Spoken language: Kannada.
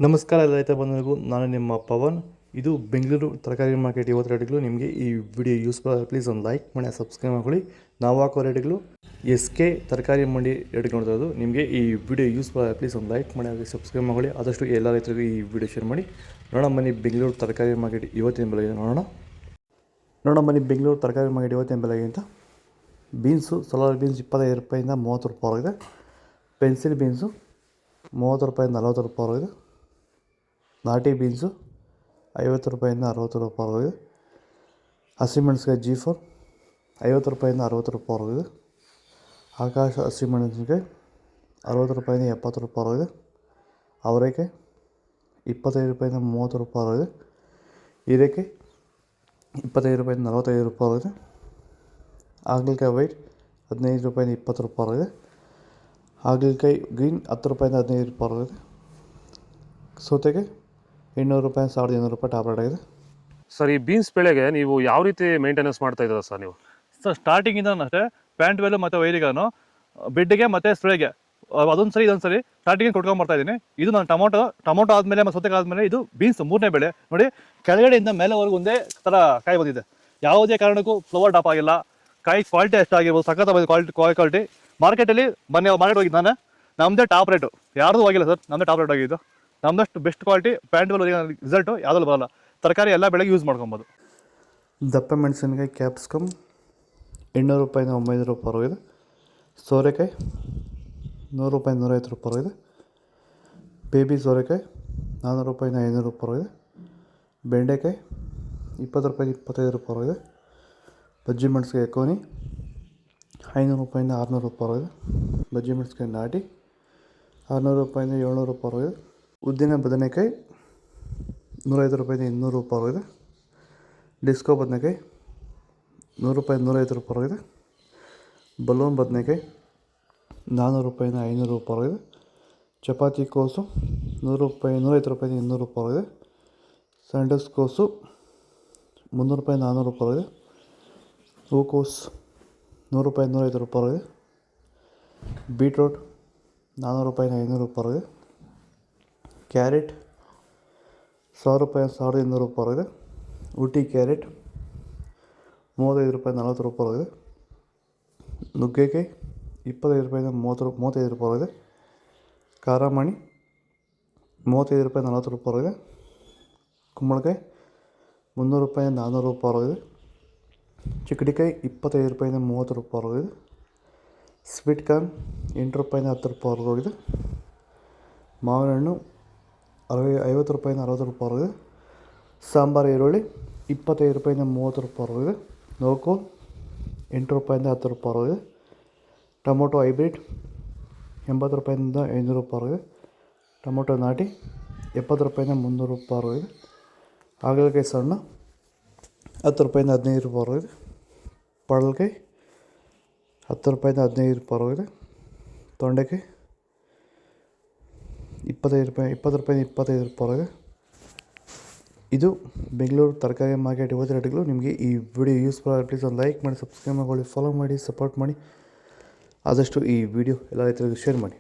ನಮಸ್ಕಾರ ಎಲ್ಲ ರೈತ ಬಂಧುಗಳಿಗೂ, ನಾನು ನಿಮ್ಮ ಪವನ್. ಇದು ಬೆಂಗಳೂರು ತರಕಾರಿ ಮಾರ್ಕೆಟ್. ಇವತ್ತು ರೇಟ್ಗಳು ನಿಮಗೆ ಈ ವಿಡಿಯೋ ಯೂಸ್ಫುಲ್ ಆಗಿ ಪ್ಲೀಸ್ ಒಂದು ಲೈಕ್ ಮಾಡಿ, ಸಬ್ಸ್ಕ್ರೈಬ್ ಮಾಡ್ಕೊಳ್ಳಿ. ನಾವು ಹಾಕೋ ರೇಟ್ಗಳು SK ತರಕಾರಿ ಮಂಡಿ ರೇಟ್ಗಳು ನೋಡ್ತಾ ನಿಮಗೆ ಈ ವಿಡಿಯೋ ಯೂಸ್ಫುಲ್ ಆಗಿ ಪ್ಲೀಸ್ ಒಂದು ಲೈಕ್ ಮಾಡಿ, ಹಾಗೆ ಸಬ್ಸ್ಕ್ರೈಬ್ ಮಾಡ್ಕೊಳ್ಳಿ. ಆದಷ್ಟು ಎಲ್ಲ ರೈತರಿಗೂ ಈ ವಿಡಿಯೋ ಶೇರ್ ಮಾಡಿ. ನೋಡೋಣ ಬನ್ನಿ ಬೆಂಗಳೂರು ತರಕಾರಿ ಮಾರ್ಕೆಟ್ ಇವತ್ತಿನ ಬೆಲೆ ನೋಡೋಣ ಬನ್ನಿ ಬೆಂಗಳೂರು ತರಕಾರಿ ಮಾರ್ಕೆಟ್ ಇವತ್ತಿನ ಬೆಲೆಗೆ ಅಂತ. ಬೀನ್ಸು ಸೋಲಾರ್ ಬೀನ್ಸ್ 25 ರೂಪಾಯಿಂದ 30 ರೂಪಾಯಿ ಆಗಿದೆ. ಪೆನ್ಸಿಲ್ ಬೀನ್ಸು 30 ರೂಪಾಯಿಂದ 40 ರೂಪಾಯಿ ಆಗಿದೆ. ನಾಟಿ ಬೀನ್ಸು 50 ರೂಪಾಯಿಂದ 60 ರೂಪಾಯಿ ಆಗಿದೆ. ಹಸಿಮೆಣಸಿನಕಾಯಿ G4 50 ರೂಪಾಯಿಂದ 60 ರೂಪಾಯಿ ಆಗಿದೆ. ಆಕಾಶ ಹಸಿಮೆಣಸಿನಕಾಯಿ 60 ರೂಪಾಯಿಂದ 70 ರೂಪಾಯಿ ಆಗಿದೆ. ಅವರೆಕಾಯಿ 25 ರೂಪಾಯಿಂದ 30 ರೂಪಾಯಿ ಆಗಿದೆ. ಹೀರೆಕಾಯಿ 25 ರೂಪಾಯಿಂದ 45 ರೂಪಾಯಿ ಆಗಿದೆ. ಹಾಗಲಕಾಯಿ ವೈಟ್ 15 ರೂಪಾಯಿಂದ 20 ರೂಪಾಯಿ ಆಗಿದೆ. ಹಾಗಲಕಾಯಿ ಗ್ರೀನ್ 10 ರೂಪಾಯಿಂದ 15 ರೂಪಾಯಿ ಆಗಿದೆ. ಸೌತೆಕಾಯಿ 800 ರೂಪಾಯಿ 1800 ರೂಪಾಯಿ ಟಾಬ್ಲೆಟ್ ಆಗಿದೆ. ಸರ್, ಈ ಬೀನ್ಸ್ ಬೆಳೆಗೆ ನೀವು ಯಾವ ರೀತಿ ಮೇಂಟೆನೆನ್ಸ್ ಮಾಡ್ತಾ ಇದ್ದೀರಾ ಸರ್ ನೀವು? ಸರ್, ಸ್ಟಾರ್ಟಿಂಗಿಂದ ಅಷ್ಟೇ ಪ್ಯಾಂಟ್ ವೆಲ್ಲು ಮತ್ತು ವೈರಿಗಾನು ಬೆಡ್ಗೆ ಮತ್ತು ಸ್ಪ್ರೇಗೆ ಅದೊಂದು ಸರಿ ಇದೊಂದು ಸರಿ ಸ್ಟಾರ್ಟಿಂಗ್ ಕೊಟ್ಕೊಂಡ್ಬರ್ತಾ ಇದ್ದೀನಿ. ಇದು ನಾನು ಟೊಮೊಟೊ ಆದಮೇಲೆ ಮತ್ತು ಸೌತೆಕಾಯಿ ಆದಮೇಲೆ ಇದು ಬೀನ್ಸ್ 3ನೇ ಬೆಳೆ. ನೋಡಿ, ಕೆಳಗಡೆಯಿಂದ ಮೇಲೆವರೆಗೂ ಒಂದೇ ಥರ ಕಾಯಿ ಬಂದಿದೆ. ಯಾವುದೇ ಕಾರಣಕ್ಕೂ ಫ್ಲವರ್ ಟಾಪ್ ಆಗಿಲ್ಲ. ಕಾಯಿ ಕ್ವಾಲಿಟಿ ಎಷ್ಟಾಗಿರ್ಬೋದು, ಸಖತ್ತಾಗಿ ಕ್ವಾಲಿಟಿ. ಮಾರ್ಕೆಟಲ್ಲಿ ಮಾರ್ಕೆಟ್ ಹೋಗಿದ್ದು ನಾನು, ನಮ್ಮದೇ ಟಾಪ್ ರೇಟು, ಯಾರ್ದು ಹೋಗಿಲ್ಲ ಸರ್, ನಮ್ಮದೇ ಟಾಪ್ ರೇಟ್ ಆಗಿದ್ದು. ನಮ್ಮದಷ್ಟು best quality pant well result ಯಾವುದಲ್ಲೂ ಬರೋಲ್ಲ. ತರಕಾರಿ ಎಲ್ಲ ಬೆಳೆಗೆ ಯೂಸ್ ಮಾಡ್ಕೊಬೋದು. ದಪ್ಪ ಮೆಣಸಿನಕಾಯಿ ಕ್ಯಾಪ್ಸಿಕಮ್ 800 ರೂಪಾಯಿಂದ 900 ರೂಪಾಯಿ ಆಗಿದೆ. ಸೋರೆಕಾಯಿ 100 ರೂಪಾಯಿಂದ 150 ರೂಪಾಯಿ ಆಗಿದೆ. ಬೇಬಿ ಸೋರೆಕಾಯಿ 400 ರೂಪಾಯಿಂದ 500 ರೂಪಾಯಿ ಆಗಿದೆ. ಬೆಂಡೆಕಾಯಿ 20 ರೂಪಾಯಿಂದ 25 ರೂಪಾಯಿ ಆಗಿದೆ. ಬಜ್ಜಿ ಮೆಣಸಿನಕಾಯಿ ಎಕೋನಿ 500 ರೂಪಾಯಿಂದ 600 ರೂಪಾಯಿ ಆಗಿದೆ. ಬಜ್ಜಿ ಮೆಣಸಿನಕಾಯಿ ನಾಟಿ 600 ರೂಪಾಯಿಂದ 700 ರೂಪಾಯಿ ಆಗಿದೆ. ಉದ್ದಿನ ಬದನೆಕಾಯಿ 150 ರೂಪಾಯಿಂದ 200 ರೂಪಾಯಿ ಆಗಿದೆ. ಡಿಸ್ಕೋ ಬದನೆಕಾಯಿ 100 ರೂಪಾಯಿಂದ 150 ರೂಪಾಯಿ ಆಗಿದೆ. ಬಲೂನ್ ಬದನೆಕಾಯಿ 400 ರೂಪಾಯಿಂದ 500 ರೂಪಾಯಿ ಆಗಿದೆ. ಚಪಾತಿ ಕೋಸು 150 ರೂಪಾಯಿಂದ 200 ರೂಪಾಯಿ ಆಗಿದೆ. ಸ್ಯಾಂಡಲ್ಸ್ ಕೋಸು 300 ರೂಪಾಯಿಂದ 400 ರೂಪಾಯಿ ಆಗಿದೆ. ಹೂಕೋಸು 100 ರೂಪಾಯಿಂದ 150 ರೂಪಾಯಿ ಆಗಿದೆ. ಬೀಟ್ರೋಟ್ 400 ರೂಪಾಯಿಂದ 500 ರೂಪಾಯಿ ಆಗಿದೆ. ಕ್ಯಾರೆಟ್ 1000 ರೂಪಾಯಿ 1200 ರೂಪಾಯಿ ಆಗಿದೆ. ಊಟಿ ಕ್ಯಾರೆಟ್ 35 ರೂಪಾಯಿ 40 ರೂಪಾಯಿ ಆಗಿದೆ. ನುಗ್ಗೆಕಾಯಿ 25 ರೂಪಾಯಿಂದ 35 ರೂಪಾಯಿ ಆಗಿದೆ. ಖಾರಮಣಿ 35 ರೂಪಾಯಿ 40 ರೂಪಾಯಿ ಆಗಿದೆ. ಕುಂಬಳಕಾಯಿ 300 ರೂಪಾಯಿಂದ 400 ರೂಪಾಯಿ ಆಗಿದೆ. ಚಿಕ್ಕಡಿಕಾಯಿ 25 ರೂಪಾಯಿಂದ 30 ರೂಪಾಯಿ ಆಗಿದೆ. ಸ್ವೀಟ್ ಕಾರ್ನ್ 8 ರೂಪಾಯಿಂದ 10 ರೂಪಾಯಿ ಆಗಿದೆ. ಮಾವಿನ ಹಣ್ಣು 50 ರೂಪಾಯಿಂದ 60 ರೂಪಾಯಿ ಆಗಿದೆ. ಸಾಂಬಾರು ಈರುಳ್ಳಿ 25 ರೂಪಾಯಿಂದ 30 ರೂಪಾಯಿ ಆಗಿದೆ. ನೋಕೋಲ್ 8 ರೂಪಾಯಿಂದ 10 ರೂಪಾಯಿ ಆಗಿದೆ. ಟೊಮೊಟೊ ಹೈಬ್ರಿಡ್ 80 ರೂಪಾಯಿಂದ 500 ರೂಪಾಯಿ ಆಗಿದೆ. ಟೊಮೊಟೊ ನಾಟಿ 70 ರೂಪಾಯಿಂದ 300 ರೂಪಾಯಿ ಆಗಿದೆ. ಹಾಗಲಕಾಯಿ ಸಣ್ಣ 10 ರೂಪಾಯಿಂದ 15 ರೂಪಾಯಿ ಆಗಿದೆ. ಪಡವಲಕಾಯಿ 10 ರೂಪಾಯಿಂದ 15 ರೂಪಾಯಿ ಆಗಿದೆ. ತೊಂಡೆಕಾಯಿ 20 ರೂಪಾಯಿಂದ 25 ರೂಪಾಯಿ ಆಗಿದೆ. ಇದು ಬೆಂಗಳೂರು ತರಕಾರಿ ಮಾರ್ಕೆಟ್ ಇವತ್ತು ರೇಟ್ಗಳು. ನಿಮಗೆ ಈ ವಿಡಿಯೋ ಯೂಸ್ಫುಲ್ ಆಗಿ ಪ್ಲೀಸ್ ಒಂದು ಲೈಕ್ ಮಾಡಿ, ಸಬ್ಸ್ಕ್ರೈಬ್ ಮಾಡ್ಕೊಳ್ಳಿ, ಫಾಲೋ ಮಾಡಿ, ಸಪೋರ್ಟ್ ಮಾಡಿ. ಆದಷ್ಟು ಈ ವಿಡಿಯೋ ಎಲ್ಲ ರೈತರಿಗೂ ಶೇರ್ ಮಾಡಿ.